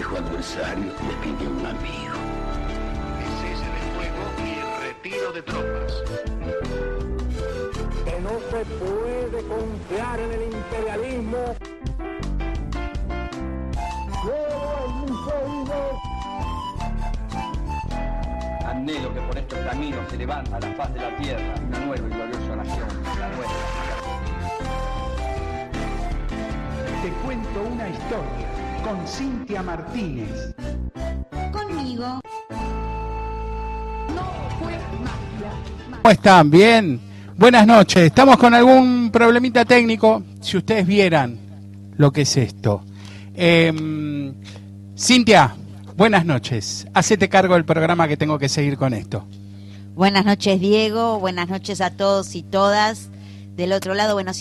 viejo adversario despidió un amigo. El cese del fuego y el retiro de tropas. Que no se puede confiar en el imperialismo. Anhelo que por estos caminos se levanta a la faz de la tierra una nueva y gloriosa nación, la nuestra. Te cuento una historia con Cintia Martínez. Conmigo. No fue magia. ¿Cómo están? ¿Bien? Buenas noches. Estamos con algún problemita técnico. Si ustedes vieran lo que es esto. Cintia, buenas noches. Hacete cargo del programa que tengo que seguir con esto. Buenas noches, Diego. Buenas noches a todos y todas. Del otro lado, bueno,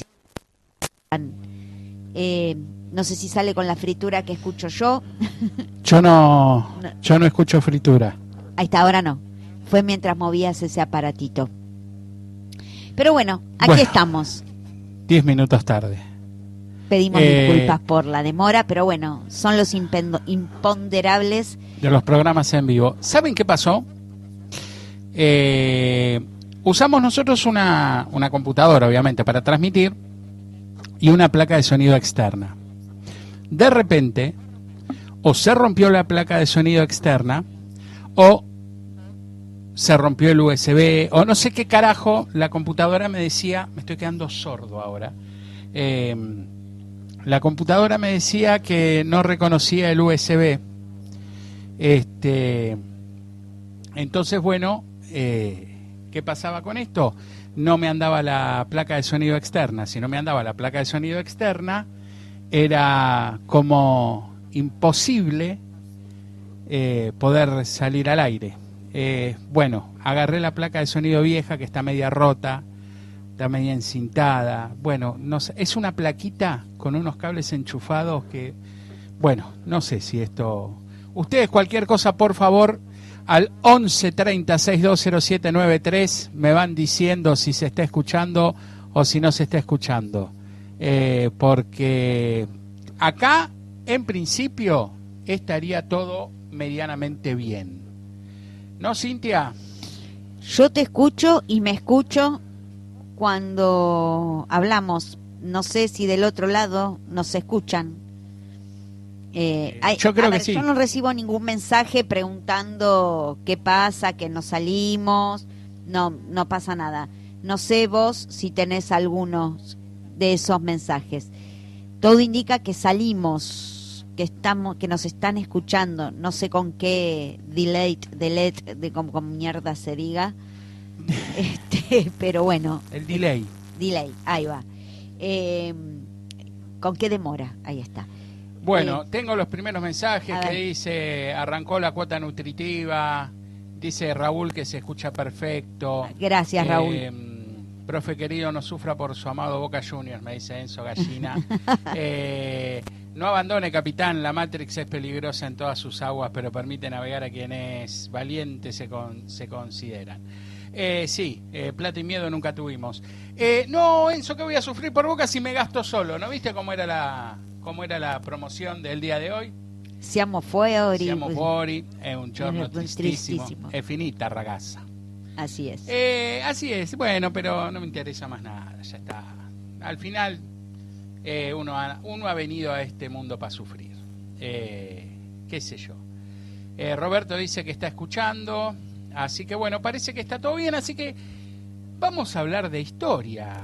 no sé si sale con la fritura que escucho yo. Yo no escucho fritura. Ahí está, ahora no. Fue mientras movías ese aparatito. Pero bueno, aquí estamos. 10 minutos tarde. Pedimos disculpas por la demora, pero bueno, son los imponderables de los programas en vivo. ¿Saben qué pasó? Usamos nosotros una computadora, obviamente, para transmitir y una placa de sonido externa. De repente, o se rompió la placa de sonido externa, o se rompió el USB, o no sé qué carajo, la computadora me decía, me estoy quedando sordo ahora, la computadora me decía que no reconocía el USB. Entonces, bueno, ¿qué pasaba con esto? No me andaba la placa de sonido externa. Si no me andaba la placa de sonido externa, era como imposible poder salir al aire. Bueno, agarré la placa de sonido vieja que está media rota, está media encintada. Bueno, no sé, es una plaquita con unos cables enchufados que, bueno, no sé si esto... Ustedes cualquier cosa, por favor, al 1130-620793 me van diciendo si se está escuchando o si no se está escuchando. Porque acá, en principio, estaría todo medianamente bien. ¿No, Cintia? Yo te escucho y me escucho cuando hablamos. No sé si del otro lado nos escuchan. Yo creo que sí. Yo no recibo ningún mensaje preguntando qué pasa, que nos salimos. No pasa nada. No sé vos si tenés algunos de esos mensajes. Todo indica que salimos, que nos están escuchando. No sé con qué delay, de como mierda se diga. Pero bueno. El delay. Delay, ahí va. ¿Con qué demora? Ahí está. Bueno, tengo los primeros mensajes que dice, arrancó la cuota nutritiva, dice Raúl que se escucha perfecto. Gracias, Raúl. Profe querido, no sufra por su amado Boca Juniors, me dice Enzo Gallina. No abandone, capitán, la Matrix es peligrosa en todas sus aguas, pero permite navegar a quienes valientes se consideran. Sí, plata y miedo nunca tuvimos. No, Enzo, que voy a sufrir por Boca si me gasto solo, ¿no viste cómo era la promoción del día de hoy? Siamo fuori. Siamo fuori, è un giorno tristissimo. È finita, ragazza. Así es. Así es, bueno, pero no me interesa más nada, ya está. Al final, uno ha venido a este mundo para sufrir. Qué sé yo. Roberto dice que está escuchando, así que bueno, parece que está todo bien, así que vamos a hablar de historia,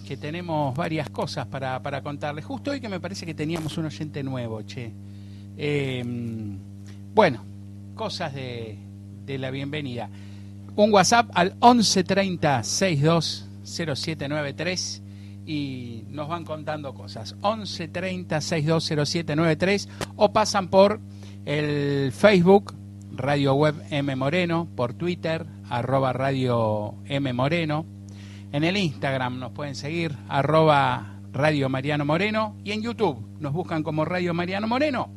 que tenemos varias cosas para contarles. Justo hoy que me parece que teníamos un oyente nuevo, che. Bueno, cosas de la bienvenida. Un WhatsApp al 1130-620793 y nos van contando cosas. 1130-620793 o pasan por el Facebook Radio Web M Moreno, por Twitter @Radio M Moreno, en el Instagram nos pueden seguir @Radio Mariano Moreno y en YouTube nos buscan como Radio Mariano Moreno.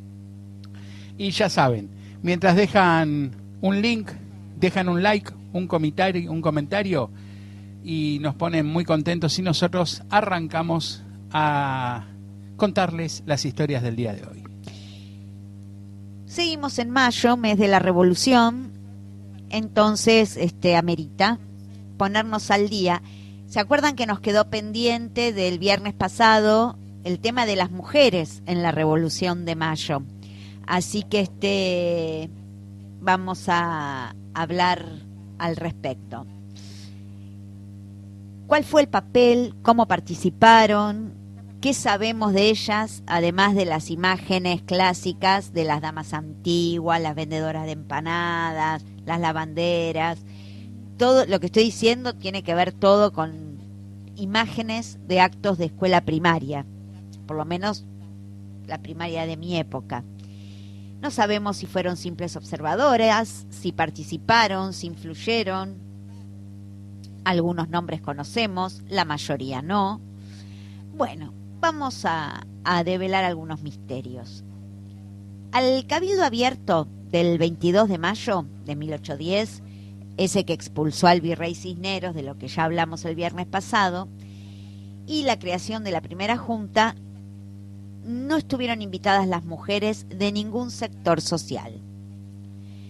Y ya saben, mientras dejan un link, dejan un like, un comentario y nos ponen muy contentos y nosotros arrancamos a contarles las historias del día de hoy. Seguimos en mayo, mes de la Revolución, entonces amerita ponernos al día. ¿Se acuerdan que nos quedó pendiente del viernes pasado el tema de las mujeres en la Revolución de Mayo? Así que vamos a hablar al respecto. ¿Cuál fue el papel? ¿Cómo participaron? ¿Qué sabemos de ellas? Además de las imágenes clásicas de las damas antiguas, las vendedoras de empanadas, las lavanderas. Todo lo que estoy diciendo tiene que ver todo con imágenes de actos de escuela primaria, por lo menos la primaria de mi época. No sabemos si fueron simples observadoras, si participaron, si influyeron. Algunos nombres conocemos, la mayoría no. Bueno, vamos a develar algunos misterios. Al Cabildo Abierto del 22 de mayo de 1810, ese que expulsó al virrey Cisneros, de lo que ya hablamos el viernes pasado, y la creación de la primera junta, no estuvieron invitadas las mujeres de ningún sector social.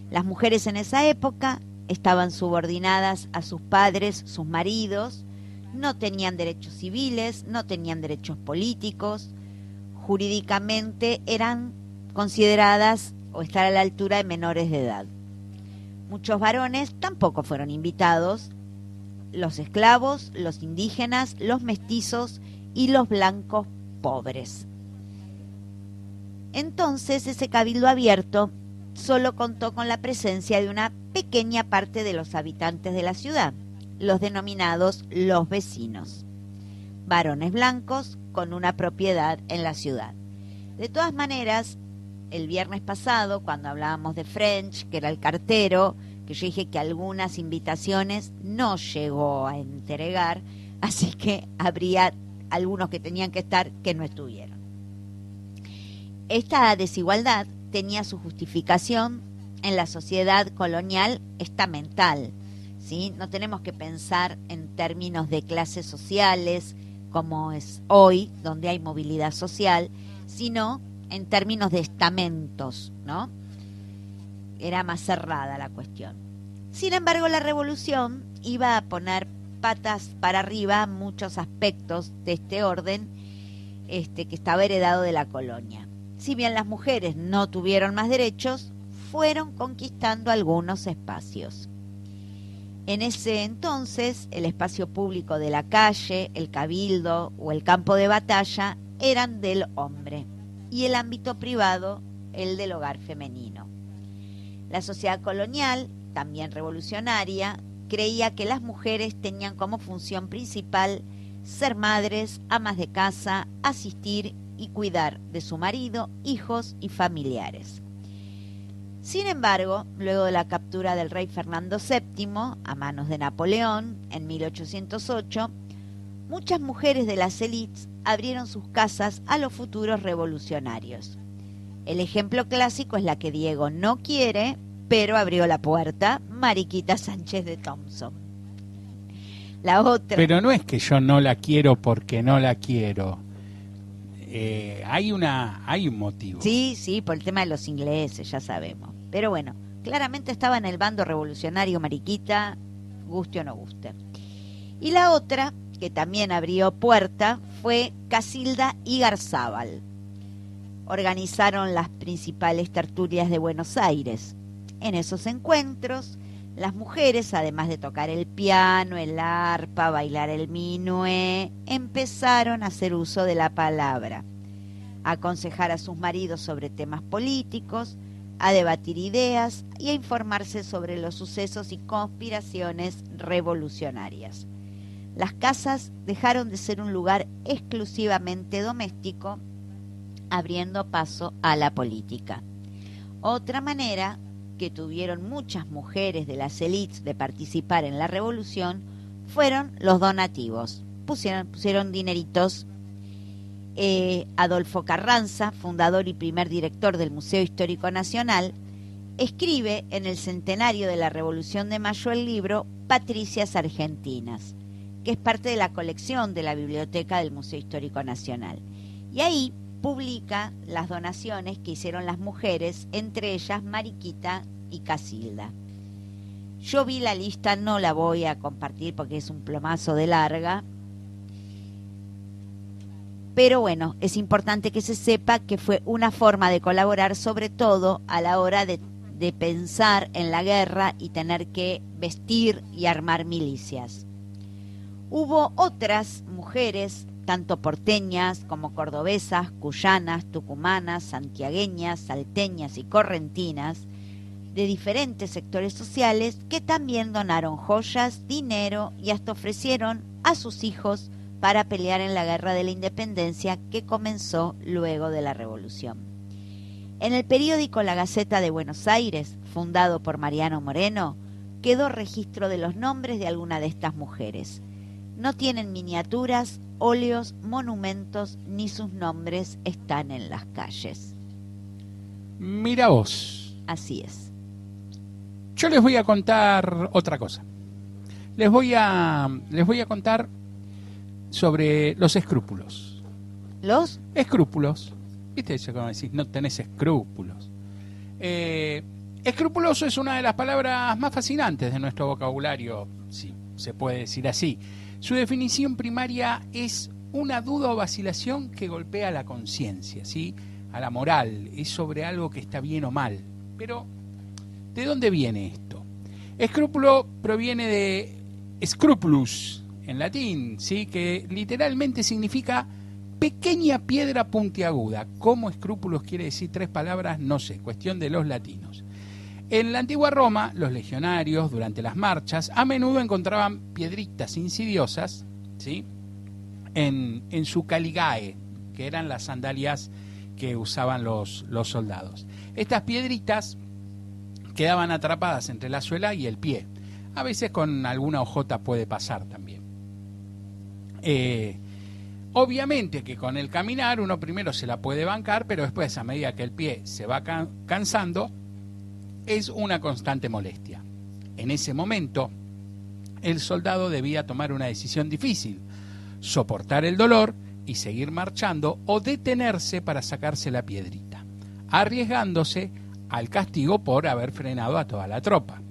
Las mujeres en esa época estaban subordinadas a sus padres, sus maridos, no tenían derechos civiles, no tenían derechos políticos, jurídicamente eran consideradas o estar a la altura de menores de edad. Muchos varones tampoco fueron invitados, los esclavos, los indígenas, los mestizos y los blancos pobres. Entonces ese cabildo abierto solo contó con la presencia de una pequeña parte de los habitantes de la ciudad, los denominados los vecinos, varones blancos con una propiedad en la ciudad. De todas maneras, el viernes pasado, cuando hablábamos de French, que era el cartero, que yo dije que algunas invitaciones no llegó a entregar, así que habría algunos que tenían que estar que no estuvieron. Esta desigualdad tenía su justificación en la sociedad colonial estamental, ¿sí? No tenemos que pensar en términos de clases sociales, como es hoy, donde hay movilidad social, sino en términos de estamentos, ¿no? Era más cerrada la cuestión. Sin embargo, la revolución iba a poner patas para arriba muchos aspectos de este orden que estaba heredado de la colonia. Si bien las mujeres no tuvieron más derechos, fueron conquistando algunos espacios. En ese entonces, el espacio público de la calle, el cabildo o el campo de batalla eran del hombre y el ámbito privado el del hogar femenino. La sociedad colonial, también revolucionaria, creía que las mujeres tenían como función principal ser madres, amas de casa, asistir y cuidar de su marido, hijos y familiares. Sin embargo, luego de la captura del rey Fernando VII a manos de Napoleón en 1808, muchas mujeres de las élites abrieron sus casas a los futuros revolucionarios. El ejemplo clásico es la que Diego no quiere, pero abrió la puerta, Mariquita Sánchez de Thompson. La otra... Pero no es que yo no la quiero porque no la quiero. Hay un motivo. Sí, por el tema de los ingleses, ya sabemos. Pero bueno, claramente estaba en el bando revolucionario Mariquita, guste o no guste. Y la otra, que también abrió puerta, fue Casilda Igarzábal. Organizaron las principales tertulias de Buenos Aires. En esos encuentros, las mujeres, además de tocar el piano, el arpa, bailar el minué, empezaron a hacer uso de la palabra, a aconsejar a sus maridos sobre temas políticos, a debatir ideas y a informarse sobre los sucesos y conspiraciones revolucionarias. Las casas dejaron de ser un lugar exclusivamente doméstico, abriendo paso a la política. Otra manera que tuvieron muchas mujeres de las élites de participar en la revolución fueron los donativos. Pusieron dineritos. Adolfo Carranza, fundador y primer director del Museo Histórico Nacional, escribe en el centenario de la Revolución de Mayo el libro Patricias Argentinas, que es parte de la colección de la biblioteca del Museo Histórico Nacional. Y ahí publica las donaciones que hicieron las mujeres, entre ellas Mariquita y Casilda. Yo vi la lista, no la voy a compartir porque es un plomazo de larga, pero bueno, es importante que se sepa que fue una forma de colaborar, sobre todo a la hora de pensar en la guerra y tener que vestir y armar milicias. Hubo otras mujeres, tanto porteñas como cordobesas, cuyanas, tucumanas, santiagueñas, salteñas y correntinas, de diferentes sectores sociales, que también donaron joyas, dinero y hasta ofrecieron a sus hijos para pelear en la Guerra de la Independencia que comenzó luego de la Revolución. En el periódico La Gaceta de Buenos Aires, fundado por Mariano Moreno, quedó registro de los nombres de alguna de estas mujeres. No tienen miniaturas, óleos, monumentos, ni sus nombres están en las calles. Mira vos. Así es. Yo les voy a contar otra cosa. Les voy a contar sobre los escrúpulos. ¿Los? Escrúpulos. ¿Viste eso como decís? No tenés escrúpulos. Escrupuloso es una de las palabras más fascinantes de nuestro vocabulario, si se puede decir así. Su definición primaria es una duda o vacilación que golpea la conciencia, ¿sí? A la moral, es sobre algo que está bien o mal. Pero, ¿de dónde viene esto? Escrúpulo proviene de scrupulus, en latín, ¿sí? Que literalmente significa pequeña piedra puntiaguda. ¿Cómo escrúpulos quiere decir 3 palabras? No sé, cuestión de los latinos. En la antigua Roma, los legionarios, durante las marchas, a menudo encontraban piedritas insidiosas, ¿sí? en su caligae, que eran las sandalias que usaban los soldados. Estas piedritas quedaban atrapadas entre la suela y el pie. A veces con alguna hojota puede pasar también. Obviamente que con el caminar uno primero se la puede bancar, pero después, a medida que el pie se va cansando, es una constante molestia. En ese momento, el soldado debía tomar una decisión difícil: soportar el dolor y seguir marchando, o detenerse para sacarse la piedrita, arriesgándose al castigo por haber frenado a toda la tropa.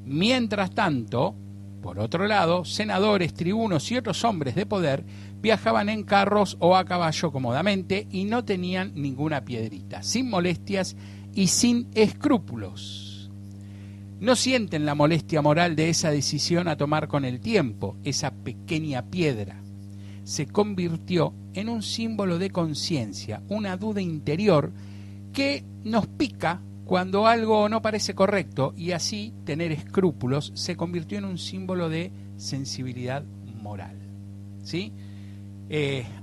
Mientras tanto, por otro lado, senadores, tribunos y otros hombres de poder viajaban en carros o a caballo cómodamente y no tenían ninguna piedrita, sin molestias y sin escrúpulos. No sienten la molestia moral de esa decisión a tomar con el tiempo. Esa pequeña piedra se convirtió en un símbolo de conciencia, una duda interior que nos pica cuando algo no parece correcto, y así tener escrúpulos se convirtió en un símbolo de sensibilidad moral, ¿sí?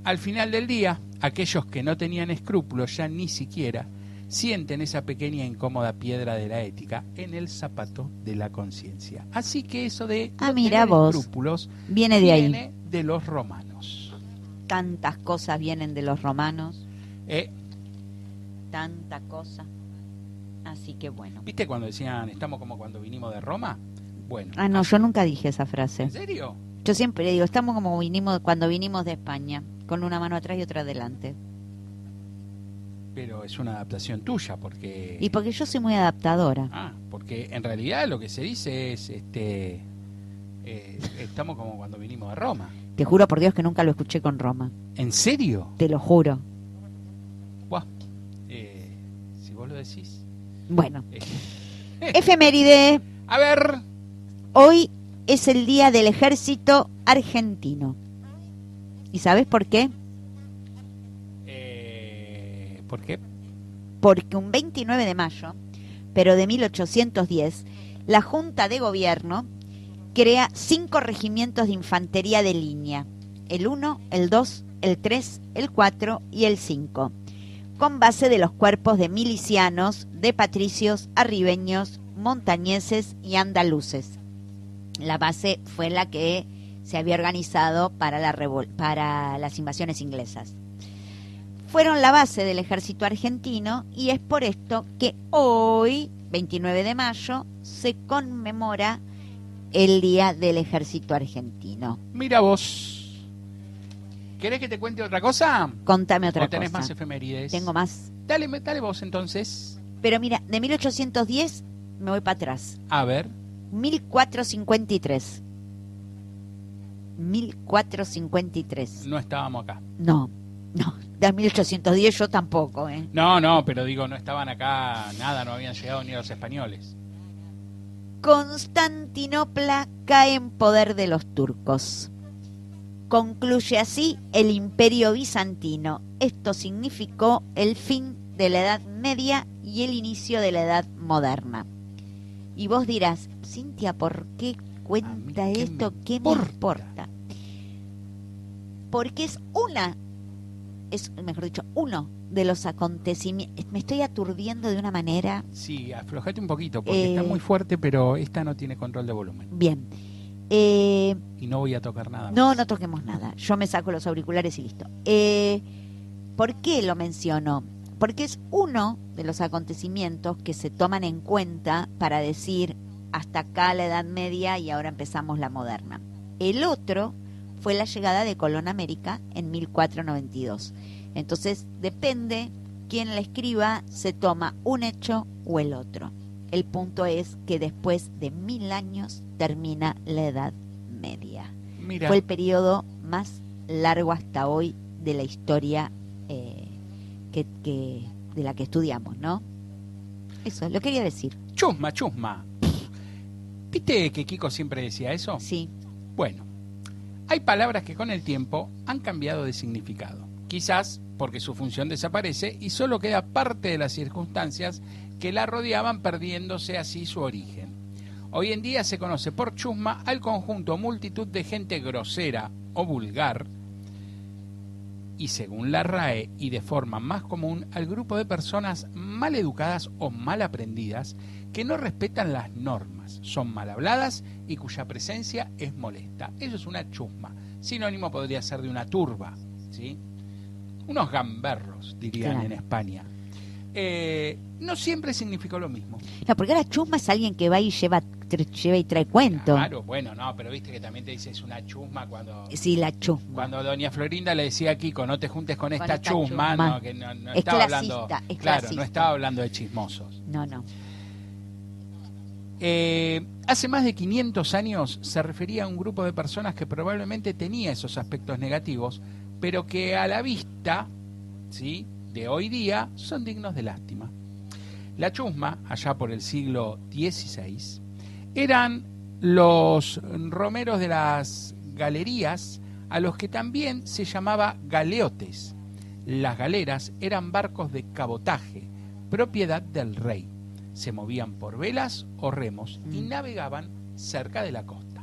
Al final del día, aquellos que no tenían escrúpulos ya ni siquiera sienten esa pequeña e incómoda piedra de la ética en el zapato de la conciencia. Así que eso de no mira tener vos, escrúpulos viene de ahí. Viene de los romanos. Tantas cosas vienen de los romanos. Tanta cosa. Así que bueno. ¿Viste cuando decían, estamos como cuando vinimos de Roma? Bueno. Ah, no, yo nunca dije esa frase. ¿En serio? Yo siempre digo, estamos como cuando vinimos de España, con una mano atrás y otra adelante. Pero es una adaptación tuya, porque... Y porque yo soy muy adaptadora. Ah, porque en realidad lo que se dice es, estamos como cuando vinimos de Roma. Te juro por Dios que nunca lo escuché con Roma. ¿En serio? Te lo juro. Buah, si vos lo decís. Bueno. Efeméride. A ver. Hoy es el día del ejército argentino. ¿Y sabes por qué? ¿Por qué? Porque un 29 de mayo, pero de 1810, la Junta de Gobierno crea 5 regimientos de infantería de línea: el 1, el 2, el 3, el 4 y el 5, con base de los cuerpos de milicianos, de patricios, arribeños, montañeses y andaluces. La base fue la que se había organizado para las invasiones inglesas. Fueron la base del ejército argentino, y es por esto que hoy, 29 de mayo, se conmemora el Día del Ejército Argentino. Mira vos. ¿Querés que te cuente otra cosa? Contame otra ¿O tenés cosa. más efemérides? Tengo más. Dale vos entonces. Pero mira, de 1810 me voy para atrás. A ver. 1453. 1453. No estábamos acá. No, de 1810 yo tampoco, ¿eh? No, pero digo, no estaban acá nada, no habían llegado ni los españoles. Constantinopla cae en poder de los turcos. Concluye así el Imperio Bizantino. Esto significó el fin de la Edad Media y el inicio de la Edad Moderna. Y vos dirás, Cintia, ¿por qué cuenta esto? ¿Qué me importa? Porque es mejor dicho, uno de los acontecimientos. Me estoy aturdiendo de una manera. Sí, aflojate un poquito, porque está muy fuerte, pero esta no tiene control de volumen. Bien. Y no voy a tocar nada más. No toquemos nada. Yo me saco los auriculares y listo. ¿Por qué lo menciono? Porque es uno de los acontecimientos que se toman en cuenta para decir hasta acá la Edad Media y ahora empezamos la moderna. El otro fue la llegada de Colón a América en 1492. Entonces, depende quién la escriba, se toma un hecho o el otro. El punto es que después de 1000 años termina la Edad Media. Mira. Fue el periodo más largo hasta hoy de la historia de la que estudiamos, ¿no? Eso, lo quería decir. Chusma. ¿Viste que Kiko siempre decía eso? Sí. Bueno, hay palabras que con el tiempo han cambiado de significado. Quizás porque su función desaparece y solo queda parte de las circunstancias que la rodeaban, perdiéndose así su origen. Hoy en día se conoce por chusma al conjunto o multitud de gente grosera o vulgar, y según la RAE y de forma más común, al grupo de personas mal educadas o mal aprendidas que no respetan las normas, son mal habladas y cuya presencia es molesta. Eso es una chusma. Sinónimo podría ser de una turba, ¿sí? Unos gamberros, dirían Claro. en España. No siempre significó lo mismo. No, porque ahora chusma es alguien que va y lleva y trae cuento. Claro, bueno, no, pero viste que también te dices una chusma cuando... Sí, la chusma. Cuando doña Florinda le decía a Kiko, no te juntes con esta esta chusma, chusma. no, que no Es estaba clasista, hablando... es Claro, clasista. no estaba hablando de chismosos. No. Hace más de 500 años se refería a un grupo de personas que probablemente tenía esos aspectos negativos, pero que a la vista, ¿sí?, de hoy día son dignos de lástima. La chusma, allá por el siglo XVI, eran los romeros de las galerías, a los que también se llamaba galeotes. Las galeras eran barcos de cabotaje, propiedad del rey. Se movían por velas o remos y navegaban cerca de la costa.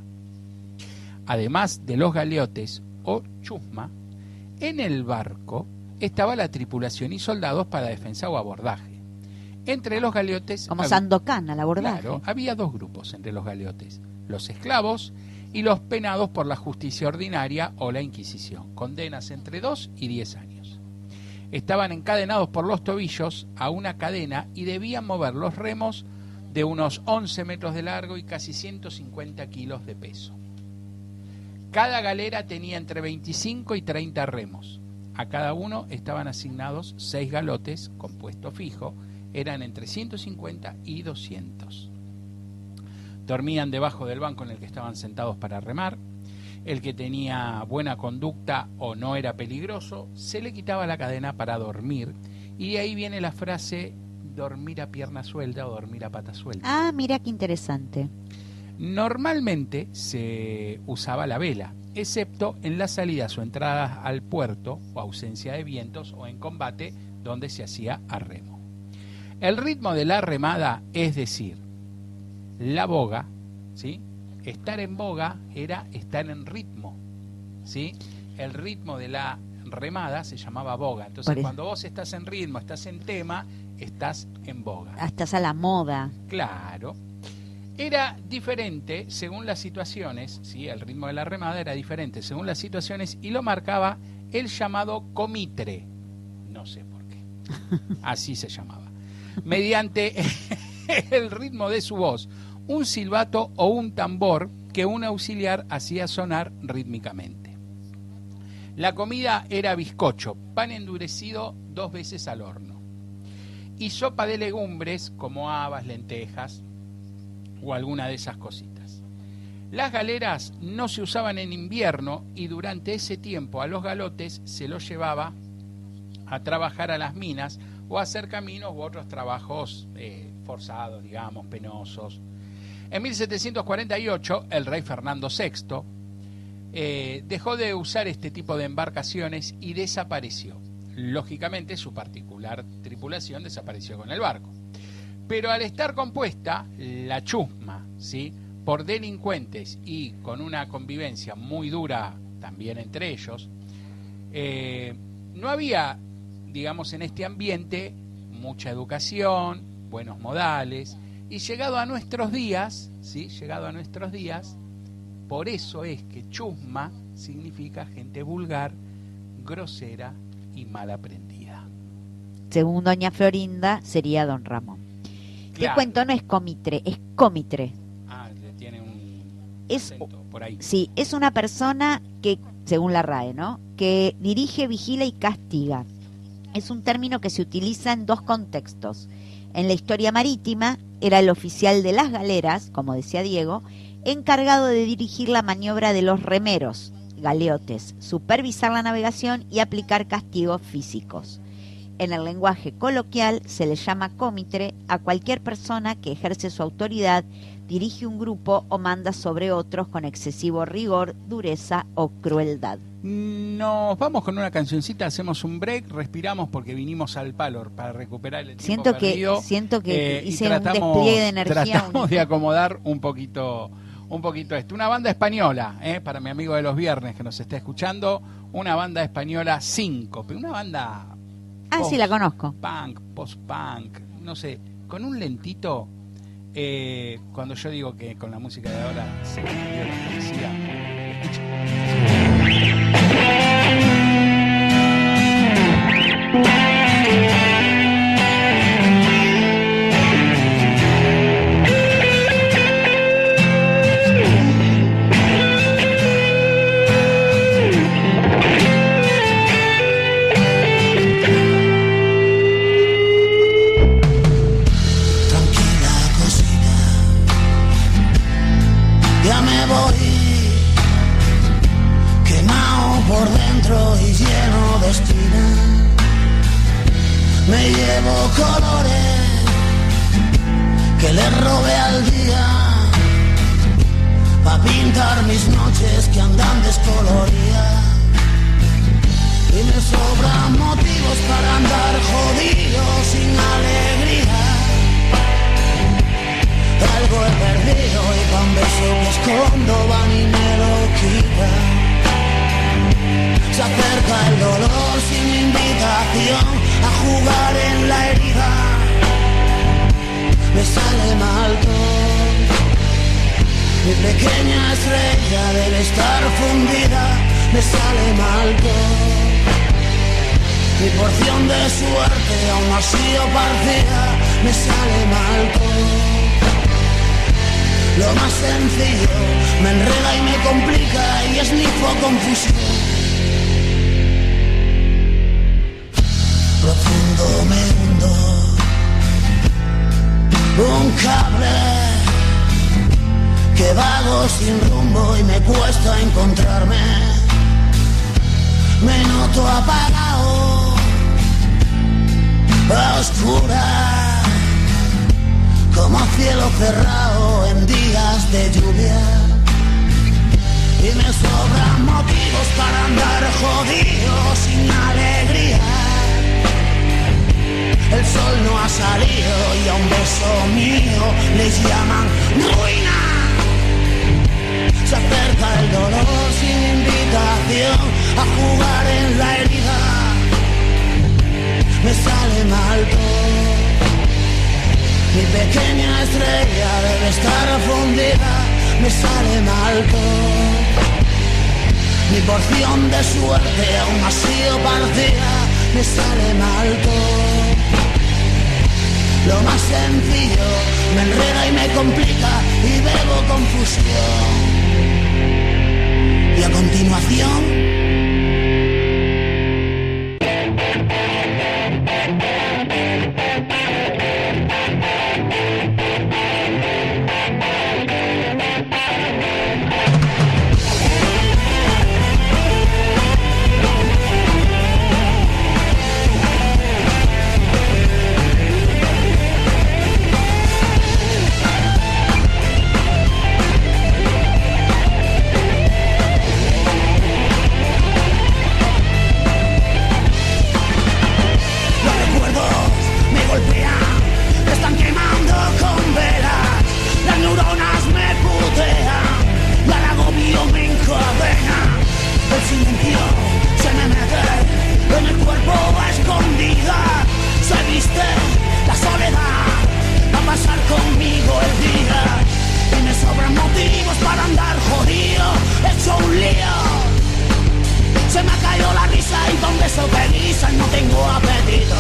Además de los galeotes o chusma, en el barco estaba la tripulación y soldados para defensa o abordaje. Entre los galeotes... Como Sandokan al abordaje. Claro, había dos grupos entre los galeotes: los esclavos y los penados por la justicia ordinaria o la Inquisición, condenas entre 2 y 10 años. Estaban encadenados por los tobillos a una cadena y debían mover los remos de unos 11 metros de largo y casi 150 kilos de peso. Cada galera tenía entre 25 y 30 remos. A cada uno estaban asignados 6 galotes con puesto fijo, eran entre 150 y 200. Dormían debajo del banco en el que estaban sentados para remar. El que tenía buena conducta o no era peligroso, se le quitaba la cadena para dormir, y de ahí viene la frase dormir a pierna suelta o dormir a pata suelta. Ah, mira qué interesante. Normalmente se usaba la vela, excepto en las salidas o entradas al puerto o ausencia de vientos o en combate donde se hacía a remo. El ritmo de la remada, es decir, la boga, ¿sí? Estar en boga era estar en ritmo, ¿sí? El ritmo de la remada se llamaba boga. Entonces, cuando vos estás en ritmo, estás en tema, estás en boga. Estás a la moda. Claro. Era diferente según las situaciones, ¿sí? El ritmo de la remada era diferente según las situaciones y lo marcaba el llamado comitre. No sé por qué. Así se llamaba. Mediante el ritmo de su voz, un silbato o un tambor que un auxiliar hacía sonar rítmicamente. La comida era bizcocho, pan endurecido 2 veces al horno, y sopa de legumbres como habas, lentejas o alguna de esas cositas. Las galeras no se usaban en invierno y durante ese tiempo a los galotes se los llevaba a trabajar a las minas o a hacer caminos u otros trabajos forzados, digamos, penosos. En 1748, el rey Fernando VI dejó de usar este tipo de embarcaciones y desapareció. Lógicamente, su particular tripulación desapareció con el barco. Pero al estar compuesta, la chusma, ¿sí?, por delincuentes y con una convivencia muy dura también entre ellos, no había, digamos, en este ambiente mucha educación, buenos modales, y llegado a nuestros días, ¿sí?, llegado a nuestros días, por eso es que chusma significa gente vulgar, grosera y mal aprendida. Según doña Florinda, sería don Ramón. Claro. Te cuento, no es comitre, es cómitre. Tiene un Es, acento por ahí. sí, es una persona que, según la RAE, ¿no?, que dirige, vigila y castiga. Es un término que se utiliza en 2 contextos. En la historia marítima era el oficial de las galeras, como decía Diego, encargado de dirigir la maniobra de los remeros, galeotes, supervisar la navegación y aplicar castigos físicos. En el lenguaje coloquial se le llama cómitre a cualquier persona que ejerce su autoridad, dirige un grupo o manda sobre otros con excesivo rigor, dureza o crueldad. Nos vamos con una cancioncita, hacemos un break, respiramos porque vinimos al palo para recuperar el tiempo perdido. Siento que y hice un despliegue de energía. Tratamos único. de acomodar un poquito esto. Una banda española, para mi amigo de los viernes que nos está escuchando, una banda española Síncope, una banda... Sí, la conozco. Punk, post-punk, no sé, con un lentito, cuando yo digo que con la música de ahora se perdió la poesía, escucha. Ya me voy, quemado por dentro y lleno de espina. Me llevo colores que le robé al día, pa' pintar mis noches que andan descoloridas. Y me sobran motivos para andar jodido sin alegría. Algo he perdido y pa' un beso que escondo van y me lo quita. Se acerca el dolor sin invitación a jugar en la herida. Me sale mal todo. Mi pequeña estrella debe estar fundida. Me sale mal todo. Mi porción de suerte aún ha sido partida. Me sale mal todo. Lo más sencillo me enreda y me complica y esnifo confusión. Profundo me hundo, un cable que vago sin rumbo y me cuesta encontrarme. Me noto apagado, a oscuras, como cielo cerrado en días de lluvia. Y me sobran motivos para andar jodido sin alegría. El sol no ha salido y a un beso mío les llaman ruina. Se acerca el dolor sin invitación a jugar en la herida. Me sale mal todo. Mi pequeña estrella debe estar fundida. Me sale mal todo. Mi porción de suerte aún ha sido partida. Me sale mal todo. Lo más sencillo me enreda y me complica y bebo confusión. Y a continuación prisa y no tengo apetito.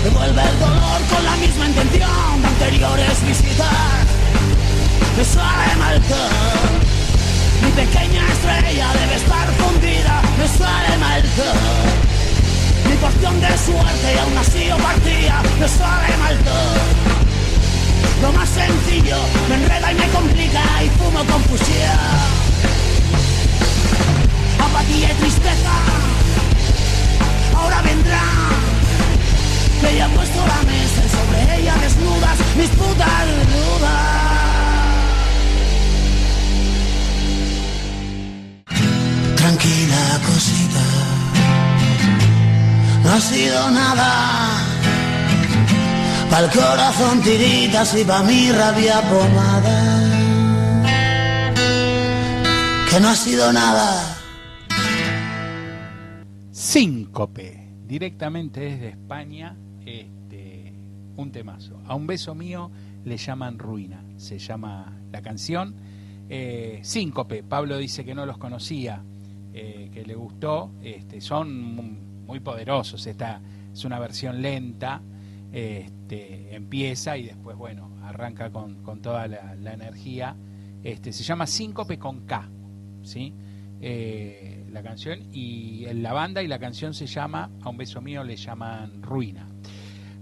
Devuelve el dolor con la misma intención de anteriores visitas. Me sale mal todo. Mi pequeña estrella debe estar fundida. Me sale mal todo. Mi porción de suerte y aún así yo partía. Me sale mal todo. Lo más sencillo me enreda y me complica y fumo confusión. Apatía y tristeza ahora vendrá. Que ella ha puesto la mesa y sobre ella desnudas mis putas dudas. Tranquila cosita, no ha sido nada. Pa'l corazón tiritas y pa' mi rabia pomada. Que no ha sido nada. Síncope, directamente desde España, un temazo. A un beso mío le llaman Ruina, se llama la canción. Síncope, Pablo dice que no los conocía, que le gustó. Son muy poderosos, esta es una versión lenta. Empieza y después, bueno, arranca con toda la energía. Se llama Síncope con K, ¿sí? La canción y la banda y la canción se llama A un beso mío le llaman Ruina.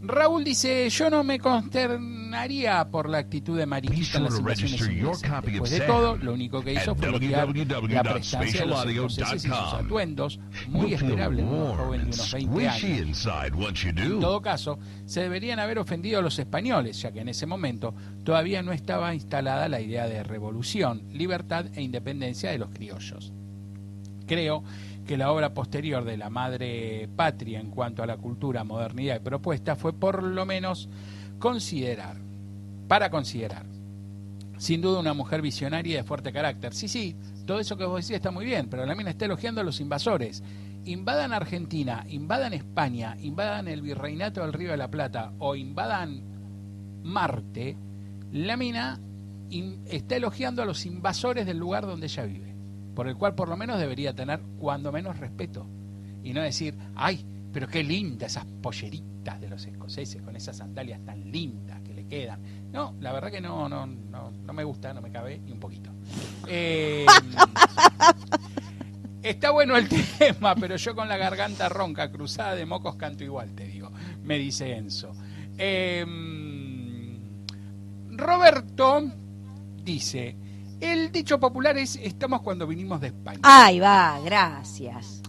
Raúl dice, yo no me consternaría por la actitud de Mariquita en las invasiones inglesas. Después de todo, lo único que hizo fue bloquear la prestancia de los escoceses y sus atuendos, muy esperable en un joven de unos 20 años. En todo caso, se deberían haber ofendido a los españoles, ya que en ese momento todavía no estaba instalada la idea de revolución, libertad e independencia de los criollos. Creo que la obra posterior de la madre patria en cuanto a la cultura, modernidad y propuesta fue por lo menos para considerar. Sin duda una mujer visionaria y de fuerte carácter. Sí, todo eso que vos decís está muy bien, pero la mina está elogiando a los invasores. Invadan Argentina, invadan España, invadan el virreinato del Río de la Plata o invadan Marte, la mina está elogiando a los invasores del lugar donde ella vive, por el cual por lo menos debería tener cuando menos respeto y no decir, ay, pero qué lindas esas polleritas de los escoceses con esas sandalias tan lindas que le quedan. No, la verdad que no me gusta, no me cabe ni un poquito. Está bueno el tema, pero yo con la garganta ronca, cruzada de mocos, canto igual, te digo, me dice Enzo. Roberto dice, el dicho popular es, estamos cuando vinimos de España. Ahí va, gracias.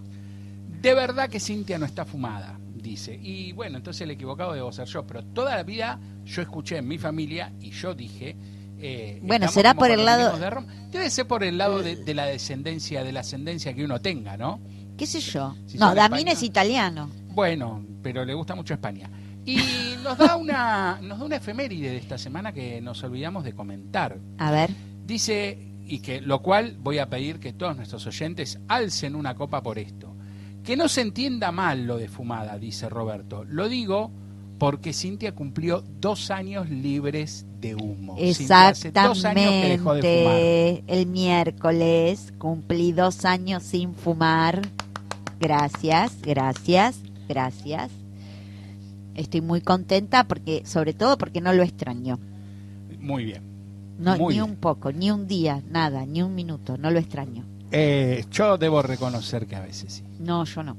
De verdad que Cintia no está fumada, dice. Y bueno, entonces el equivocado debo ser yo, pero toda la vida yo escuché en mi familia y yo dije... bueno, será por el lado... Debe ser por el lado de la descendencia, de la ascendencia que uno tenga, ¿no? ¿Qué sé yo? Si No, Damín es italiano. Bueno, pero le gusta mucho España. Y nos da una efeméride de esta semana que nos olvidamos de comentar. A ver. Dice, y que lo cual voy a pedir que todos nuestros oyentes alcen una copa por esto. Que no se entienda mal lo de fumada, dice Roberto. Lo digo porque Cintia cumplió 2 años libres de humo. Exactamente. Hace 2 años que dejó de fumar. El miércoles cumplí 2 años sin fumar. Gracias. Estoy muy contenta porque, sobre todo porque no lo extraño. Muy bien. No, muy ni bien. un poco, ni un día, nada, ni un minuto, no lo extraño. Yo debo reconocer que a veces sí. No, yo no.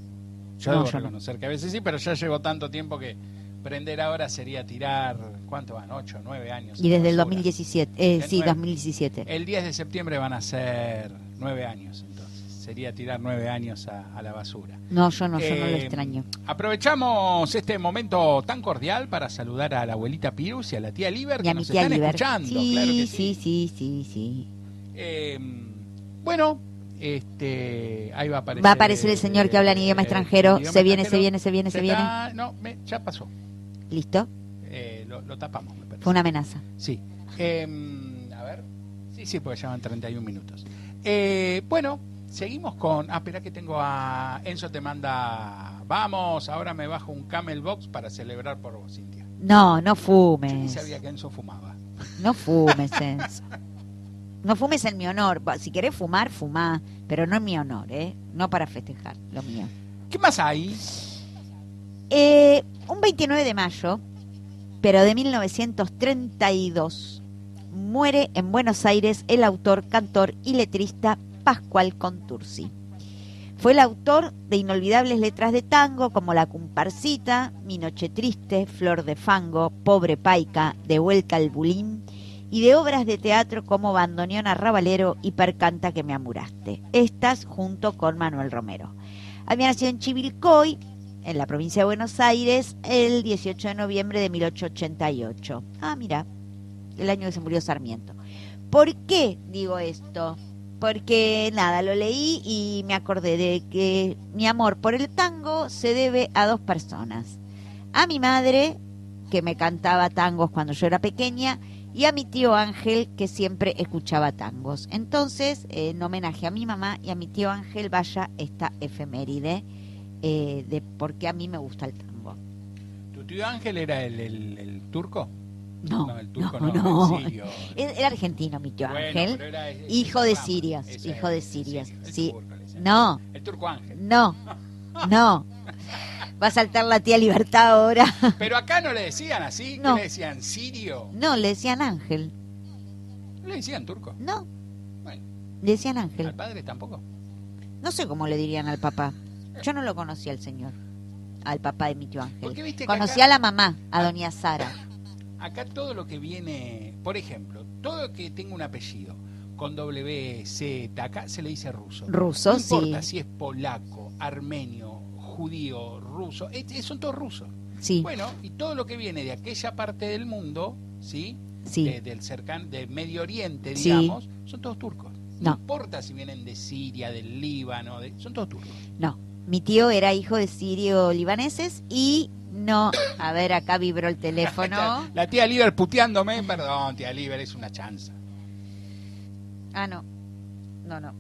Yo debo reconocer que a veces sí, pero ya llevo tanto tiempo que prender ahora sería tirar, ¿cuánto van? 8, 9 años. Y desde el 2017, sí, 9, 2017. El 10 de septiembre van a ser 9 años, entonces. Sería tirar 9 años a la basura. No, yo no lo extraño. Aprovechamos este momento tan cordial para saludar a la abuelita Pirus y a la tía Liber, Y que a mi nos tía están Liber. escuchando. Sí, Claro que sí. Bueno, ahí va a aparecer. Va a aparecer el señor que habla en idioma extranjero. idioma Se viene. No, ya pasó. ¿Listo? Lo tapamos, me parece. Fue una amenaza. Sí. A ver. Sí, porque ya van 31 minutos. Bueno, seguimos con... espera que tengo a... Enzo te manda... Vamos, ahora me bajo un Camel Box para celebrar por vos, Cintia. No Yo ni fumes. sabía que Enzo fumaba. No fumes, Enzo. No fumes en mi honor. Si querés fumar, fumá. Pero no en mi honor, ¿eh? No para festejar, lo mío. ¿Qué más hay? Un 29 de mayo, pero de 1932, muere en Buenos Aires el autor, cantor y letrista Pascual Contursi. Fue el autor de inolvidables letras de tango como La Comparsita, Mi Noche Triste, Flor de Fango, Pobre Paica, De Vuelta al Bulín, y de obras de teatro como Bandoneón Arrabalero y Percanta que me amuraste. Estas junto con Manuel Romero. Había nacido en Chivilcoy, en la provincia de Buenos Aires, el 18 de noviembre de 1888. Ah, mira, el año que se murió Sarmiento. ¿Por qué digo esto? Porque, nada, lo leí y me acordé de que mi amor por el tango se debe a dos personas. A mi madre, que me cantaba tangos cuando yo era pequeña, y a mi tío Ángel, que siempre escuchaba tangos. Entonces, en homenaje a mi mamá y a mi tío Ángel, vaya esta efeméride de por qué a mí me gusta el tango. ¿Tu tío Ángel era el turco? No, el turco no. el sirio. Era argentino mi tío Bueno, Ángel, pero era hijo de rama. sirios, Ese hijo de es, sirios. sí, el Sí. turco le decían. No, El turco Ángel. no. Va a saltar la tía Libertad ahora. Pero acá no le decían así, No. ¿qué le decían? ¿Sirio? No, le decían Ángel. ¿No le decían turco? No, Bueno, le decían al Ángel. padre tampoco. No sé cómo le dirían al papá. Yo no lo conocía al señor, al papá de mi tío Porque Ángel. viste que Conocía acá- a la mamá, a doña Sara. Acá todo lo que viene, por ejemplo, todo lo que tenga un apellido con W, Z, acá se le dice ruso. Ruso, no importa sí. si es polaco, armenio, judío, ruso, son todos rusos. Sí, Bueno, y todo lo que viene de aquella parte del mundo, ¿sí? sí. Del Medio Oriente, Sí. digamos, son todos turcos. No. Importa si vienen de Siria, del Líbano, son todos turcos. No, mi tío era hijo de sirio-libaneses y no... A ver, acá vibró el teléfono. La tía Liber puteándome, perdón, tía Liber, es una chanza. Ah, no. No.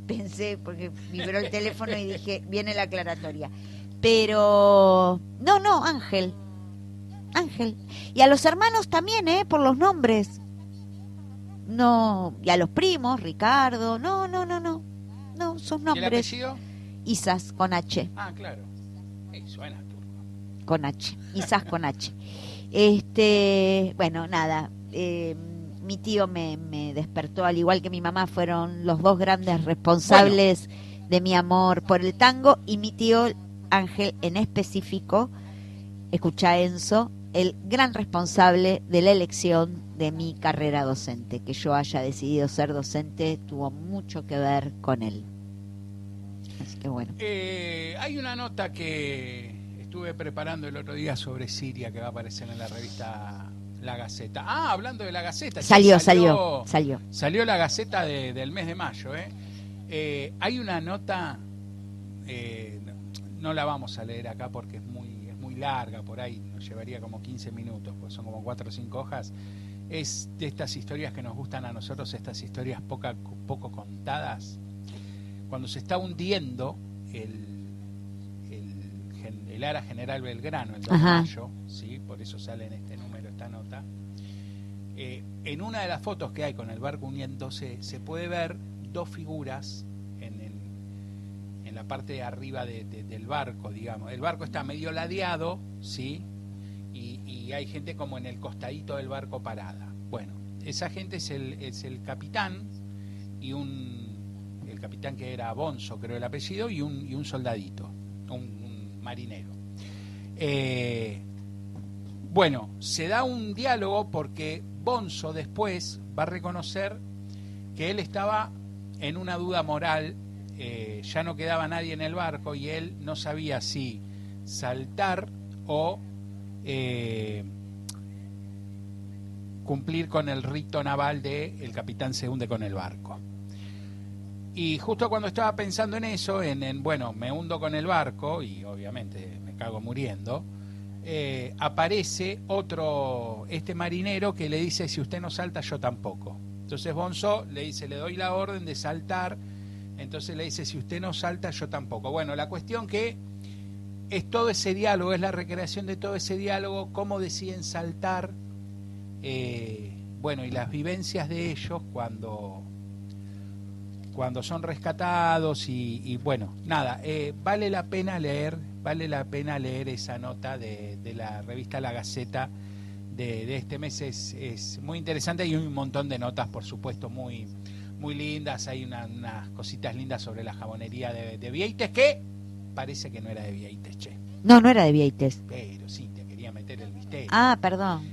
Pensé, porque vibró el teléfono y dije, viene la aclaratoria. Pero... No, Ángel. Y a los hermanos también, por los nombres. No, y a los primos, Ricardo. No, son ¿Y el nombres. apellido? Isas con H. Ah, claro. Suena turco. Con H. Isas con H. Bueno, nada. Mi tío me despertó, al igual que mi mamá, fueron los dos grandes responsables de mi amor por el tango, y mi tío Ángel en específico, escucha Enzo, el gran responsable de la elección de mi carrera docente. Que yo haya decidido ser docente tuvo mucho que ver con él. Así que bueno. Hay una nota que estuve preparando el otro día sobre Siria que va a aparecer en la revista La Gaceta. Ah, hablando de La Gaceta. Salió. Salió La Gaceta del mes de mayo. Hay una nota, no la vamos a leer acá porque es muy larga, por ahí nos llevaría como 15 minutos, pues son como 4 o 5 hojas. Es de estas historias que nos gustan a nosotros, estas historias poco contadas. Cuando se está hundiendo el Ara General Belgrano, el 2 de Ajá. mayo, ¿sí? Por eso sale en este número esta nota. En una de las fotos que hay con el barco hundiéndose, se puede ver dos figuras en la parte de arriba del barco, digamos. El barco está medio ladeado, ¿sí? Y hay gente como en el costadito del barco parada. Bueno, esa gente es el capitán y el capitán que era Bonzo, creo el apellido, y un soldadito, un marinero. Bueno, se da un diálogo porque Bonzo después va a reconocer que él estaba en una duda moral, ya no quedaba nadie en el barco y él no sabía si saltar o cumplir con el rito naval de el capitán se hunde con el barco. Y justo cuando estaba pensando en eso, bueno, me hundo con el barco y obviamente me cago muriendo, aparece este marinero que le dice, si usted no salta, yo tampoco. Entonces Bonzo le dice, le doy la orden de saltar, entonces le dice, si usted no salta, yo tampoco. Bueno, la cuestión que es todo ese diálogo, es la recreación de todo ese diálogo, cómo deciden saltar, bueno, y las vivencias de ellos cuando cuando son rescatados y bueno, nada, vale la pena leer esa nota de la revista La Gaceta de este mes, es muy interesante, y hay un montón de notas, por supuesto, muy lindas. Hay unas cositas lindas sobre la jabonería de Vieites, que parece que no era de Vieites, che. No era de Vieites. Pero sí, te quería meter el misterio. Ah, perdón.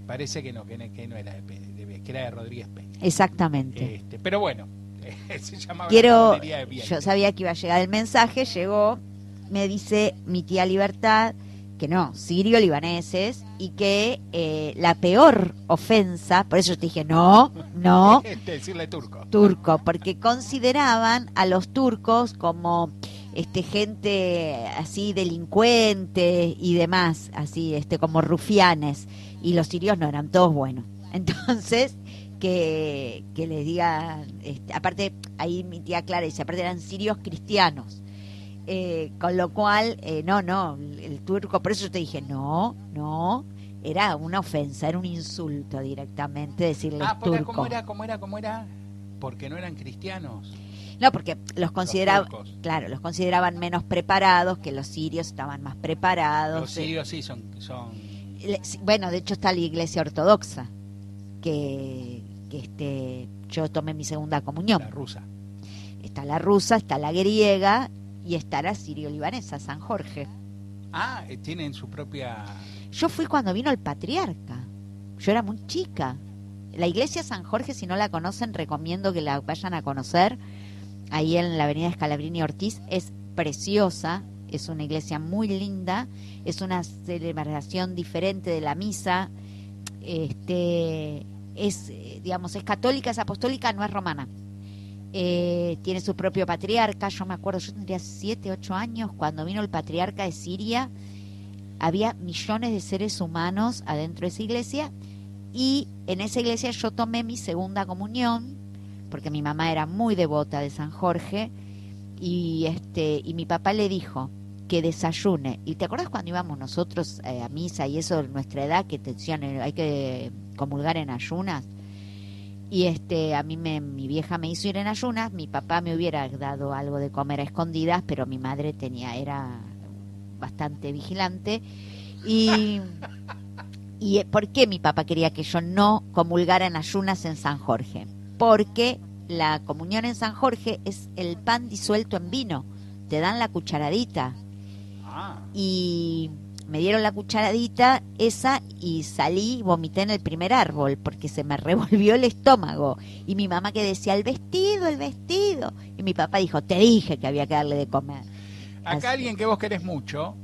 Parece que no era de Vieites, que era de Rodríguez Peña. Exactamente. Pero bueno, se llamaba la jabonería de Vieites. Yo sabía que iba a llegar el mensaje, llegó, me dice mi tía Libertad que no, sirio-libaneses, y que la peor ofensa, por eso yo te dije no, decirle turco, porque consideraban a los turcos como gente así delincuente y demás, así como rufianes, y los sirios no, eran todos buenos. Entonces que les digan, aparte ahí mi tía Clara dice, aparte eran sirios cristianos. Con lo cual, el turco, por eso yo te dije, no, era una ofensa, era un insulto directamente decirles turco. ¿Cómo era? Porque no eran cristianos. No, porque los consideraban menos preparados, que los sirios estaban más preparados. Los sirios sí son... Bueno, de hecho está la iglesia ortodoxa, que yo tomé mi segunda comunión. La rusa. Está la rusa, está la griega... Y está la sirio-libanesa, San Jorge. Ah, tienen su propia... Yo fui cuando vino el patriarca. Yo era muy chica. La iglesia San Jorge, si no la conocen, recomiendo que la vayan a conocer. Ahí en la avenida Scalabrini Ortiz. Es preciosa. Es una iglesia muy linda. Es una celebración diferente de la misa. Es católica, es apostólica, no es romana. Tiene su propio patriarca. Yo me acuerdo, yo tendría 7, 8 años cuando vino el patriarca de Siria. Había millones de seres humanos adentro de esa iglesia, y en esa iglesia yo tomé mi segunda comunión porque mi mamá era muy devota de San Jorge, y mi papá le dijo que desayune. ¿Y te acuerdas cuando íbamos nosotros a misa y eso, en nuestra edad, que te decían hay que comulgar en ayunas? Y a mí mi vieja me hizo ir en ayunas. Mi papá me hubiera dado algo de comer a escondidas, pero mi madre era bastante vigilante. Y ¿por qué mi papá quería que yo no comulgara en ayunas en San Jorge? Porque la comunión en San Jorge es el pan disuelto en vino. Te dan la cucharadita. Y me dieron la cucharadita esa y salí y vomité en el primer árbol porque se me revolvió el estómago. Y mi mamá que decía, el vestido. Y mi papá dijo, te dije que había que darle de comer. Acá alguien que vos querés mucho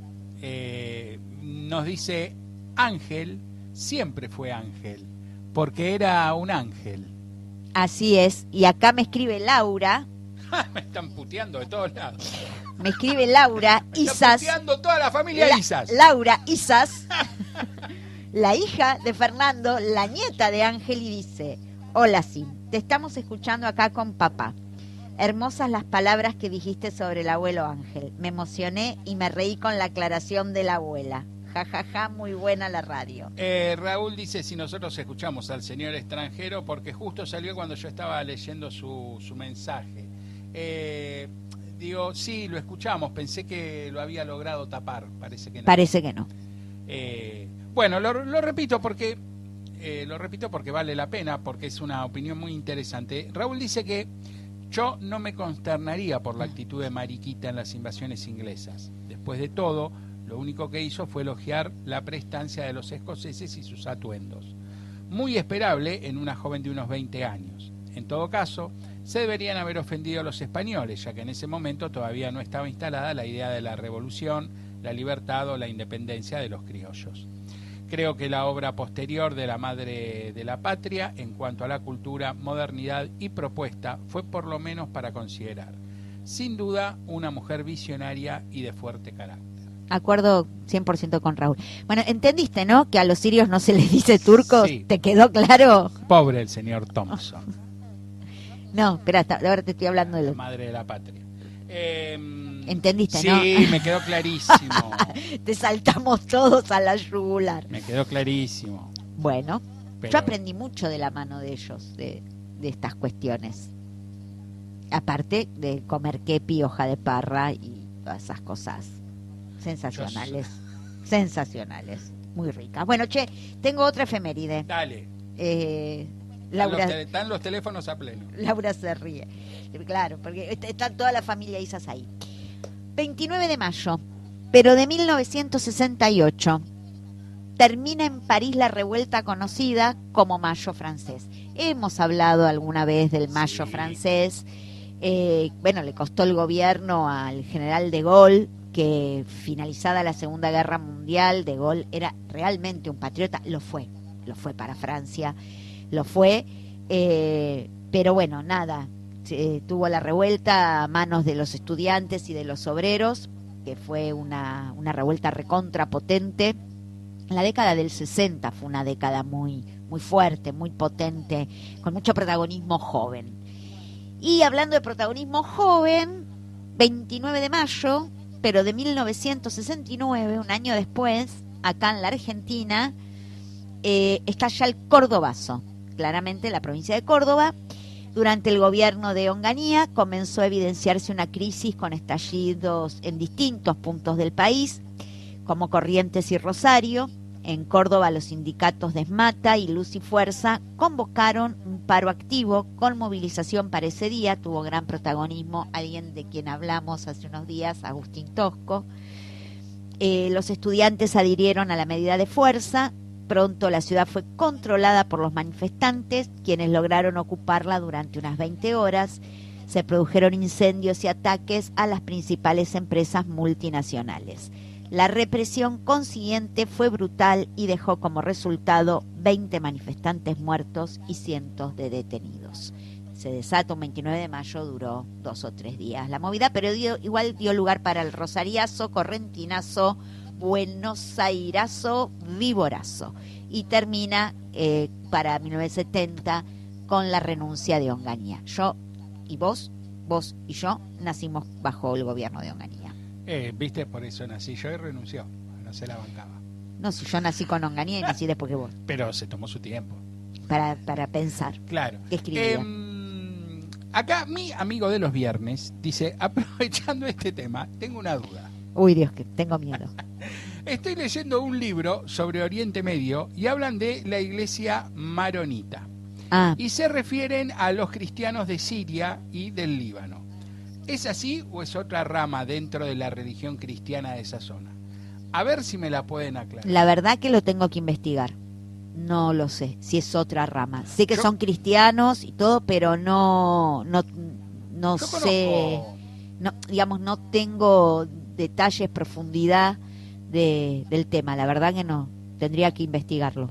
nos dice, Ángel siempre fue ángel, porque era un ángel. Así es. Y acá me escribe Laura. Me están puteando de todos lados. Me escribe Laura Isas. Está puteando toda la familia Isas. Laura Isas, la hija de Fernando, la nieta de Ángel, y dice, hola Sim, te estamos escuchando acá con papá. Hermosas las palabras que dijiste sobre el abuelo Ángel. Me emocioné y me reí con la aclaración de la abuela. Ja, ja, ja, muy buena la radio. Raúl dice si nosotros escuchamos al señor extranjero, porque justo salió cuando yo estaba leyendo su mensaje. Digo, sí, lo escuchamos, pensé que lo había logrado tapar, parece que no. Parece que no. Bueno, lo repito porque vale la pena, porque es una opinión muy interesante. Raúl dice que yo no me consternaría por la actitud de Mariquita en las invasiones inglesas. Después de todo, lo único que hizo fue elogiar la prestancia de los escoceses y sus atuendos. Muy esperable en una joven de unos 20 años. En todo caso, se deberían haber ofendido a los españoles, ya que en ese momento todavía no estaba instalada la idea de la revolución, la libertad o la independencia de los criollos. Creo que la obra posterior de la madre de la patria, en cuanto a la cultura, modernidad y propuesta, fue por lo menos para considerar. Sin duda, una mujer visionaria y de fuerte carácter. Acuerdo 100% con Raúl. Bueno, entendiste, ¿no? Que a los sirios no se les dice turcos. Sí. ¿Te quedó claro? Pobre el señor Thompson. No, espera, ahora te estoy hablando de la madre de la patria. ¿Entendiste, sí, no? Sí, me quedó clarísimo. Te saltamos todos a la yugular. Me quedó clarísimo. Bueno, pero... yo aprendí mucho de la mano de ellos, de de estas cuestiones. Aparte de comer kepi, hoja de parra y todas esas cosas sensacionales. Sensacionales, muy ricas. Bueno, che, tengo otra efeméride. Dale. Laura, Están los teléfonos a pleno. Laura se ríe. Claro, porque está toda la familia Isas ahí. 29 de mayo, pero de 1968, termina en París la revuelta conocida como Mayo francés. Hemos hablado alguna vez del Mayo francés. Bueno, le costó el gobierno al general de Gaulle, que finalizada la Segunda Guerra Mundial, de Gaulle era realmente un patriota. Lo fue para Francia, lo fue, pero bueno, nada, tuvo la revuelta a manos de los estudiantes y de los obreros, que fue una revuelta recontra potente. La década del 60 fue una década muy, muy fuerte, muy potente, con mucho protagonismo joven. Y hablando de protagonismo joven, 29 de mayo, pero de 1969, un año después, acá en la Argentina, estalla el Cordobazo. Claramente la provincia de Córdoba, durante el gobierno de Onganía, comenzó a evidenciarse una crisis con estallidos en distintos puntos del país, como Corrientes y Rosario. En Córdoba, los sindicatos Desmata y Luz y Fuerza convocaron un paro activo con movilización para ese día. Tuvo gran protagonismo alguien de quien hablamos hace unos días, Agustín Tosco. Los estudiantes adhirieron a la medida de fuerza. Pronto la ciudad fue controlada por los manifestantes, quienes lograron ocuparla durante unas 20 horas. Se produjeron incendios y ataques a las principales empresas multinacionales. La represión consiguiente fue brutal y dejó como resultado 20 manifestantes muertos y cientos de detenidos. Se desata un 29 de mayo, duró 2 o 3 días la movida, pero igual dio lugar para el rosariazo, correntinazo, Buenos Airazo, Viborazo. Y termina para 1970 con la renuncia de Onganía. Yo y vos y yo nacimos bajo el gobierno de Onganía. Viste, por eso nací yo y renunció, no se la bancaba. No, si yo nací con Onganía y nací después que vos. Pero se tomó su tiempo. Para pensar. Claro. ¿Qué escribía? Acá mi amigo de los viernes dice, aprovechando este tema, tengo una duda. Uy, Dios, que tengo miedo. Estoy leyendo un libro sobre Oriente Medio y hablan de la iglesia maronita. Y se refieren a los cristianos de Siria y del Líbano. ¿Es así o es otra rama dentro de la religión cristiana de esa zona? A ver si me la pueden aclarar. La verdad que lo tengo que investigar. No lo sé, si es otra rama. Sé que son cristianos y todo, pero no sé, no, digamos, no tengo detalles, profundidad del tema. La verdad que no, tendría que investigarlo.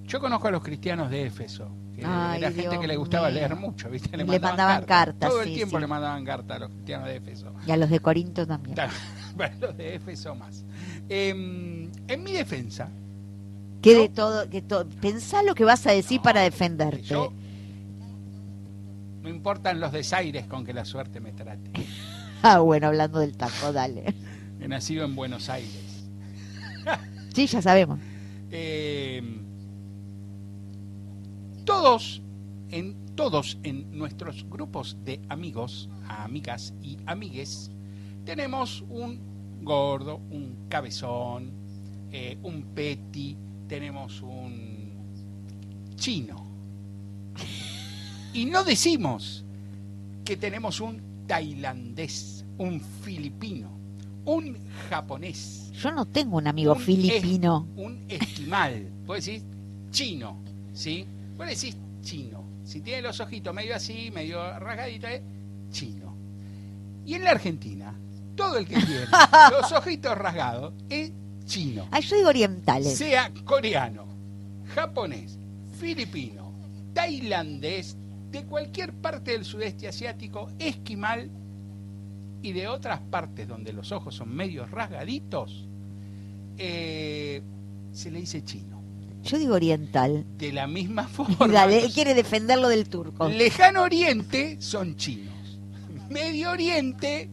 Yo conozco a los cristianos de Éfeso. Ay, era gente Dios que le gustaba mío. leer mucho, ¿viste? Le mandaban cartas. Todo el sí, tiempo sí. le mandaban cartas a los cristianos de Éfeso. Y a los de Corinto también. Bueno, los de Éfeso más. En mi defensa... Que pensá lo que vas a decir para defenderte. Yo, no importan los desaires con que la suerte me trate. Bueno, hablando del taco, dale. He nacido en Buenos Aires. Sí, ya sabemos. Todos en nuestros grupos de amigos, amigas y amigues, tenemos un gordo, un cabezón, un peti, tenemos un chino. Y no decimos que tenemos un tailandés, un filipino, un japonés. Yo no tengo un amigo filipino. Un esquimal. Vos decís chino, ¿sí? Vos decís chino. Si tiene los ojitos medio así, medio rasgaditos, es chino. Y en la Argentina, todo el que tiene los ojitos rasgados es chino. Yo digo orientales. Sea coreano, japonés, filipino, tailandés, de cualquier parte del sudeste asiático, esquimal y de otras partes donde los ojos son medio rasgaditos, se le dice chino. Yo digo oriental. De la misma forma. Dale, él quiere defenderlo del turco. Lejano Oriente son chinos. Medio Oriente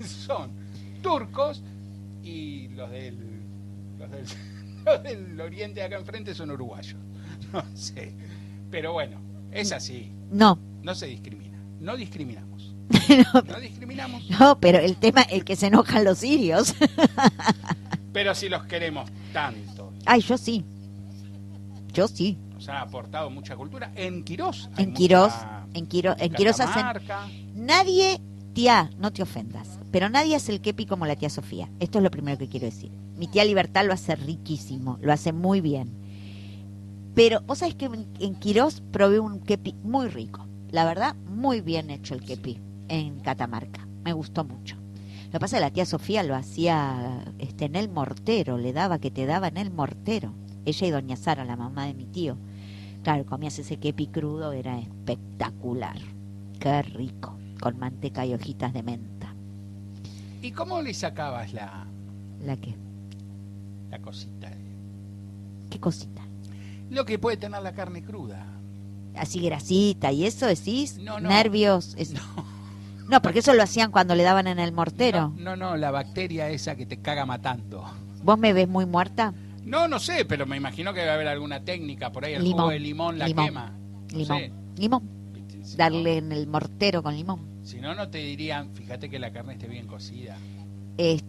son turcos y los del Oriente de acá enfrente son uruguayos. No sé. Pero bueno, es así. No, No se discrimina. No discriminamos. no, No discriminamos. no, pero el tema, el que se enojan los sirios. Pero si los queremos tanto. Ay, yo sí. Yo sí. Nos han aportado mucha cultura. En Quirós. hay En Quirós, mucha- en Quirós hacen... Catamarca. Nadie, tía, no te ofendas, pero nadie hace el kepi como la tía Sofía. Esto es lo primero que quiero decir. Mi tía Libertad lo hace riquísimo, lo hace muy bien. Pero vos sabés que en Quirós probé un kepi muy rico. La verdad, muy bien hecho el kepi en Catamarca. Me gustó mucho. Lo que pasa es que la tía Sofía lo hacía en el mortero, le daba que te daba en el mortero. Ella y doña Sara, la mamá de mi tío. Claro, comías ese kepi crudo, era espectacular. Qué rico, con manteca y hojitas de menta. ¿Y cómo le sacabas la ¿Qué? cosita? ¿Qué cosita? Lo que puede tener la carne cruda. Así grasita y eso decís, No, no. nervios. No, porque eso lo hacían cuando le daban en el mortero. No, la bacteria esa que te caga matando. ¿Vos me ves muy muerta? No sé, pero me imagino que debe haber alguna técnica por ahí. El Limón. jugo de limón la Limón. quema. No Limón. sé. Limón. Si Darle en el mortero con limón. Si no, no te dirían, fíjate que la carne esté bien cocida,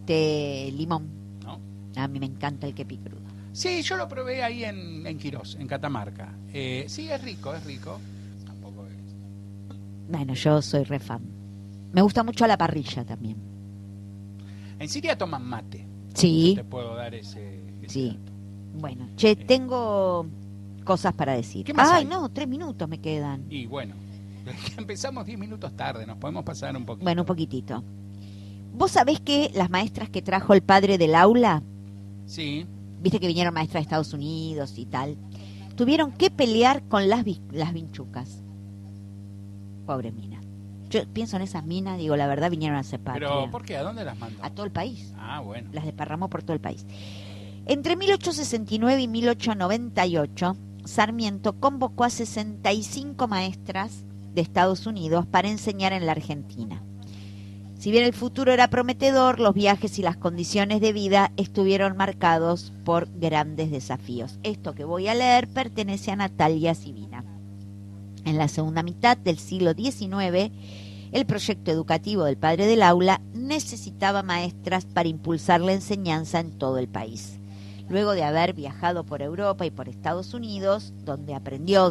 Limón. ¿no? A mí me encanta el kepi crudo. Sí, yo lo probé ahí en Quirós, en Catamarca. Sí, es rico. Tampoco es. Bueno, yo soy re fan. Me gusta mucho a la parrilla también. En Siria toman mate. Sí, Te puedo dar ese sí. dato. Bueno, che, tengo cosas para decir. ¿Qué más Ay, hay? no, 3 minutos me quedan. Y bueno, empezamos 10 minutos tarde, nos podemos pasar un poquito. Bueno, un poquitito. ¿Vos sabés que las maestras que trajo el padre del aula, Sí, viste que vinieron maestras de Estados Unidos y tal, tuvieron que pelear con las vinchucas? Pobre mina. Yo pienso en esas minas, digo, la verdad vinieron a hacer patria. pero ¿por qué? ¿A dónde las mandó? A todo el país. Ah, bueno. Las desparramó por todo el país. Entre 1869 y 1898, Sarmiento convocó a 65 maestras de Estados Unidos para enseñar en la Argentina. Si bien el futuro era prometedor, los viajes y las condiciones de vida estuvieron marcados por grandes desafíos. Esto que voy a leer pertenece a Natalia Sibina. En la segunda mitad del siglo XIX, el proyecto educativo del padre del aula necesitaba maestras para impulsar la enseñanza en todo el país. Luego de haber viajado por Europa y por Estados Unidos, donde aprendió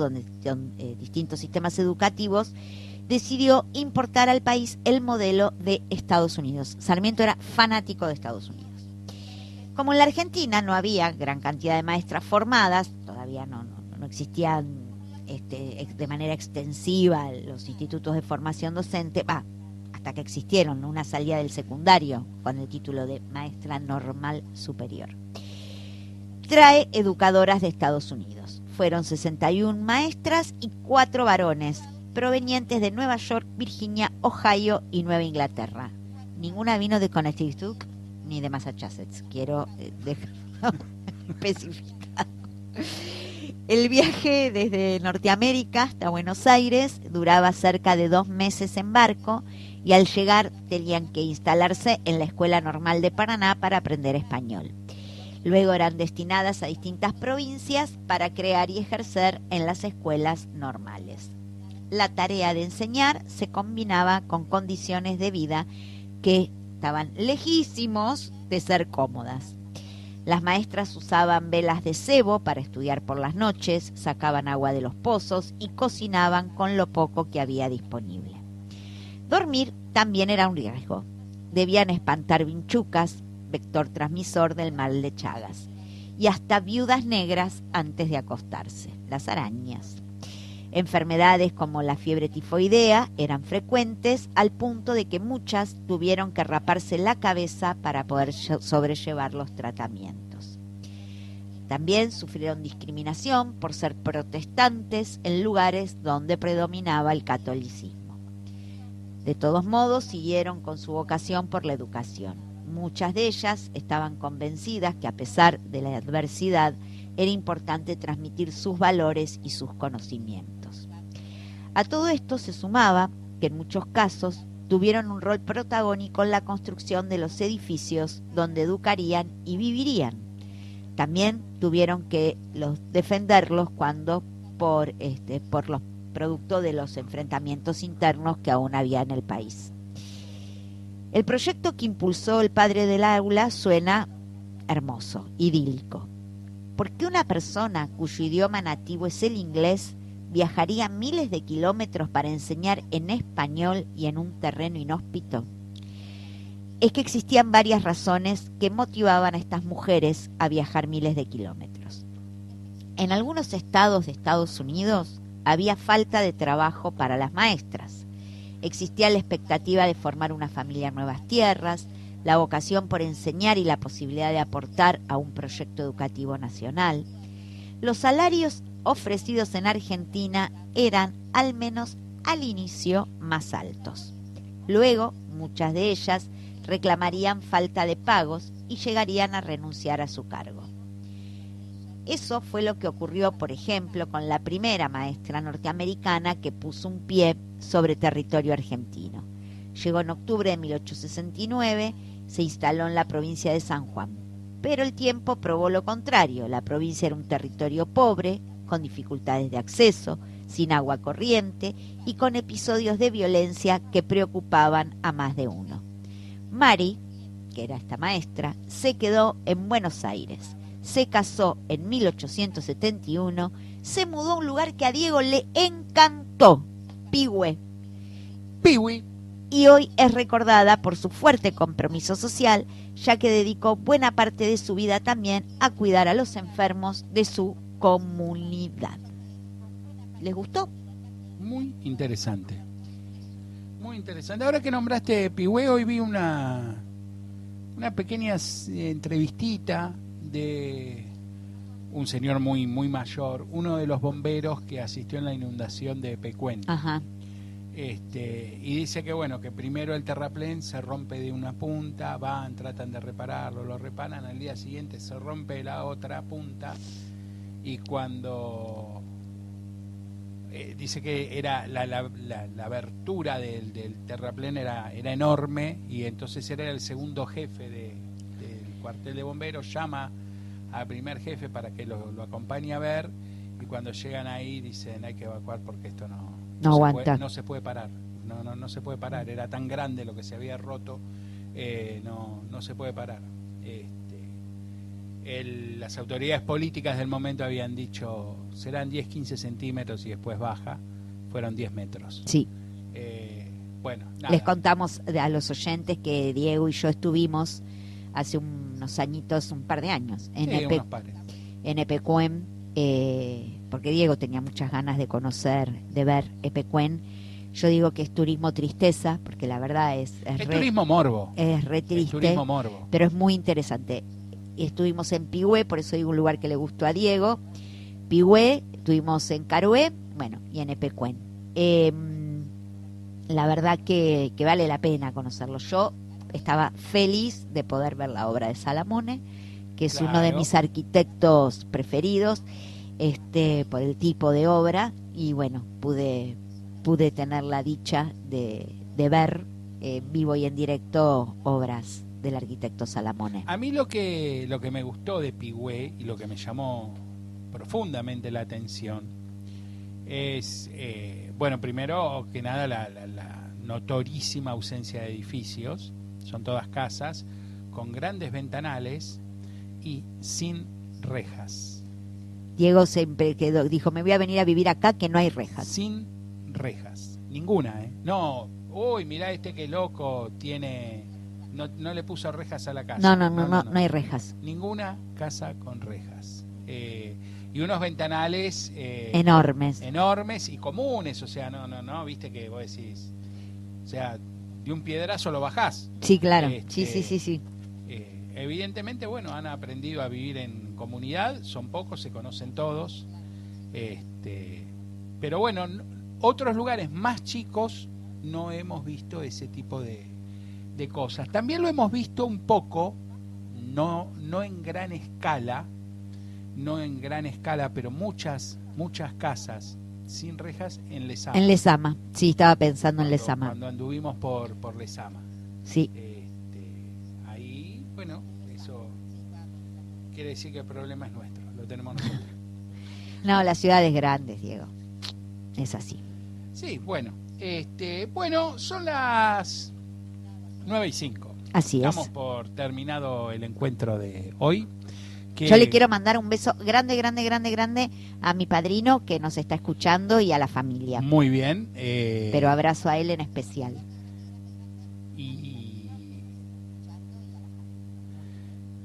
distintos sistemas educativos, decidió importar al país el modelo de Estados Unidos. Sarmiento era fanático de Estados Unidos. Como en la Argentina no había gran cantidad de maestras formadas, todavía no existían de manera extensiva los institutos de formación docente, hasta que existieron una salida del secundario con el título de maestra normal superior. Trae educadoras de Estados Unidos. Fueron 61 maestras y 4 varones, provenientes de Nueva York, Virginia, Ohio y Nueva Inglaterra. Ninguna vino de Connecticut ni de Massachusetts. Quiero dejarlo especificado. El viaje desde Norteamérica hasta Buenos Aires duraba cerca de 2 meses en barco y al llegar tenían que instalarse en la Escuela Normal de Paraná para aprender español. Luego eran destinadas a distintas provincias para crear y ejercer en las escuelas normales. La tarea de enseñar se combinaba con condiciones de vida que estaban lejísimos de ser cómodas. Las maestras usaban velas de cebo para estudiar por las noches, sacaban agua de los pozos y cocinaban con lo poco que había disponible. Dormir también era un riesgo. Debían espantar vinchucas, vector transmisor del mal de Chagas, y hasta viudas negras antes de acostarse, las arañas. Enfermedades como la fiebre tifoidea eran frecuentes al punto de que muchas tuvieron que raparse la cabeza para poder sobrellevar los tratamientos. También sufrieron discriminación por ser protestantes en lugares donde predominaba el catolicismo. De todos modos, siguieron con su vocación por la educación. Muchas de ellas estaban convencidas que a pesar de la adversidad era importante transmitir sus valores y sus conocimientos. A todo esto se sumaba que en muchos casos tuvieron un rol protagónico en la construcción de los edificios donde educarían y vivirían. También tuvieron que defenderlos cuando por los producto de los enfrentamientos internos que aún había en el país. El proyecto que impulsó el padre del aula suena hermoso, idílico. ¿Por qué una persona cuyo idioma nativo es el inglés viajaría miles de kilómetros para enseñar en español y en un terreno inhóspito? Es que existían varias razones que motivaban a estas mujeres a viajar miles de kilómetros. En algunos estados de Estados Unidos había falta de trabajo para las maestras. Existía la expectativa de formar una familia en nuevas tierras, la vocación por enseñar y la posibilidad de aportar a un proyecto educativo nacional. Los salarios ofrecidos en Argentina eran, al menos al inicio, más altos. Luego, muchas de ellas reclamarían falta de pagos y llegarían a renunciar a su cargo. Eso fue lo que ocurrió, por ejemplo, con la primera maestra norteamericana que puso un pie sobre territorio argentino. Llegó en octubre de 1869, se instaló en la provincia de San Juan. Pero el tiempo probó lo contrario. La provincia era un territorio pobre, con dificultades de acceso, sin agua corriente y con episodios de violencia que preocupaban a más de uno. Mari, que era esta maestra, se quedó en Buenos Aires. Se casó en 1871, se mudó a un lugar que a Diego le encantó, Pigüé. Piwi. Y hoy es recordada por su fuerte compromiso social, ya que dedicó buena parte de su vida también a cuidar a los enfermos de su comunidad. ¿Les gustó? Muy interesante. Muy interesante. Ahora que nombraste Pigüé, hoy vi una pequeña entrevistita de un señor muy mayor, uno de los bomberos que asistió en la inundación de Pecuén. Ajá. Y dice que bueno, que primero el terraplén se rompe de una punta, van, tratan de repararlo, lo reparan, al día siguiente se rompe la otra punta y cuando dice que era la abertura del terraplén era enorme y entonces era el segundo jefe del cuartel de bomberos, llama al primer jefe para que lo acompañe a ver y cuando llegan ahí dicen hay que evacuar porque esto no aguanta. no se puede parar, no se puede parar, era tan grande lo que se había roto, no se puede parar. Las autoridades políticas del momento habían dicho serán 10-15 centímetros y después baja, fueron 10 metros. Sí. Bueno, nada. Les contamos a los oyentes que Diego y yo estuvimos hace unos añitos, un par de años, en Epecuén, porque Diego tenía muchas ganas de conocer, de ver Epecuén. Yo digo que es turismo tristeza, porque la verdad es turismo morbo. Es re triste, es turismo morbo. Pero es muy interesante. Estuvimos en Pigüé, por eso digo un lugar que le gustó a Diego. Pigüé, estuvimos en Carué, bueno, y en Epecuén. La verdad que vale la pena conocerlo. Yo estaba feliz de poder ver la obra de Salamone, que es uno de mis arquitectos preferidos, por el tipo de obra, y bueno, pude tener la dicha de ver vivo y en directo obras del arquitecto Salamone. A mí lo que me gustó de Pigüé y lo que me llamó profundamente la atención es, bueno, primero que nada la notorísima ausencia de edificios, son todas casas con grandes ventanales y sin rejas. Diego siempre dijo, me voy a venir a vivir acá que no hay rejas. Sin rejas, ninguna, No, uy, mirá que loco tiene... No le puso rejas a la casa. No hay rejas. Ninguna casa con rejas. Y unos ventanales enormes y comunes, o sea, no, viste que vos decís, o sea, de un piedrazo lo bajás. Sí, claro, sí. Evidentemente, bueno, han aprendido a vivir en comunidad, son pocos, se conocen todos, pero bueno, otros lugares más chicos no hemos visto ese tipo de cosas. También lo hemos visto un poco, no en gran escala, pero muchas casas sin rejas en Lezama. En Lezama, sí, estaba pensando en Lezama. Cuando anduvimos por Lezama. Sí. Ahí, bueno, eso quiere decir que el problema es nuestro, lo tenemos nosotros. No, la ciudad es grande, Diego. Es así. Sí, bueno. Bueno, son las 9:05. Así Damos es. por terminado el encuentro de hoy. Yo le quiero mandar un beso grande, grande, grande, grande a mi padrino que nos está escuchando y a la familia. Muy bien. Pero abrazo a él en especial. Y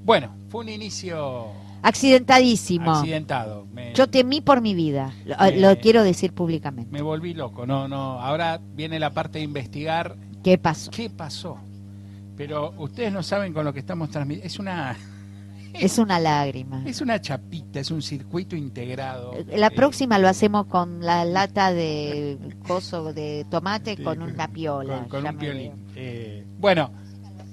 bueno, fue un inicio Accidentadísimo. accidentado. Yo temí por mi vida. Lo quiero decir públicamente. Me volví loco. No. Ahora viene la parte de investigar. ¿Qué pasó? ¿Qué pasó? Pero ustedes no saben con lo que estamos transmitiendo. Es una lágrima. Es una chapita, es un circuito integrado. La próxima lo hacemos con la lata de coso de tomate con una piola. Con ya un me piolín. veo. Bueno,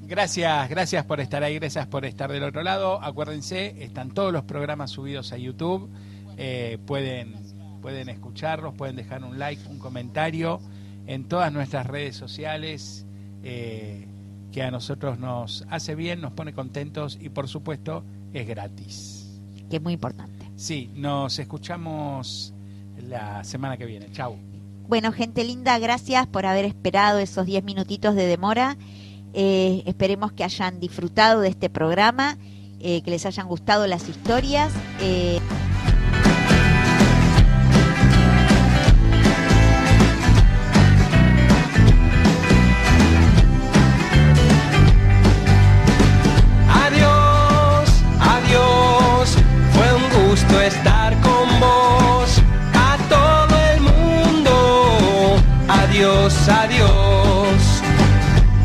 gracias por estar ahí, gracias por estar del otro lado. Acuérdense, están todos los programas subidos a YouTube. Pueden escucharlos, pueden dejar un like, un comentario en todas nuestras redes sociales. Que a nosotros nos hace bien, nos pone contentos y por supuesto es gratis. Que es muy importante. Sí, nos escuchamos la semana que viene. Chau. Bueno, gente linda, gracias por haber esperado esos 10 minutitos de demora. Esperemos que hayan disfrutado de este programa, que les hayan gustado las historias. Estar con vos, a todo el mundo. Adiós, adiós,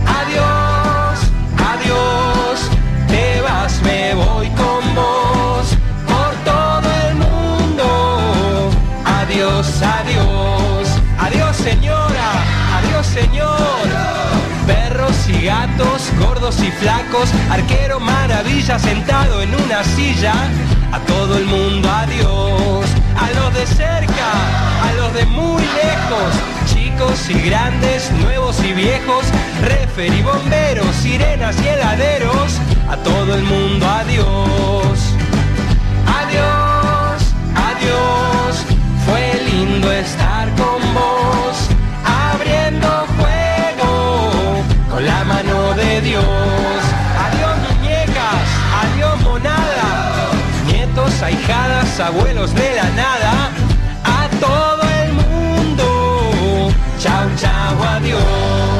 adiós, adiós. Te vas, me voy con vos por todo el mundo. Adiós, adiós, adiós señora, adiós señor. Perros y gatos, gordos y flacos, arquero maravilla sentado en una silla. A todo el mundo adiós, a los de cerca, a los de muy lejos, chicos y grandes, nuevos y viejos, refer y bomberos, sirenas y heladeros, a todo el mundo adiós. Adiós, adiós, fue lindo estar con vos, abriendo juego con la mano de Dios. Adiós muñecas, adiós monada, nietos, ahijadas, abuelos de la nada, a todo el mundo. Chau, chau, adiós.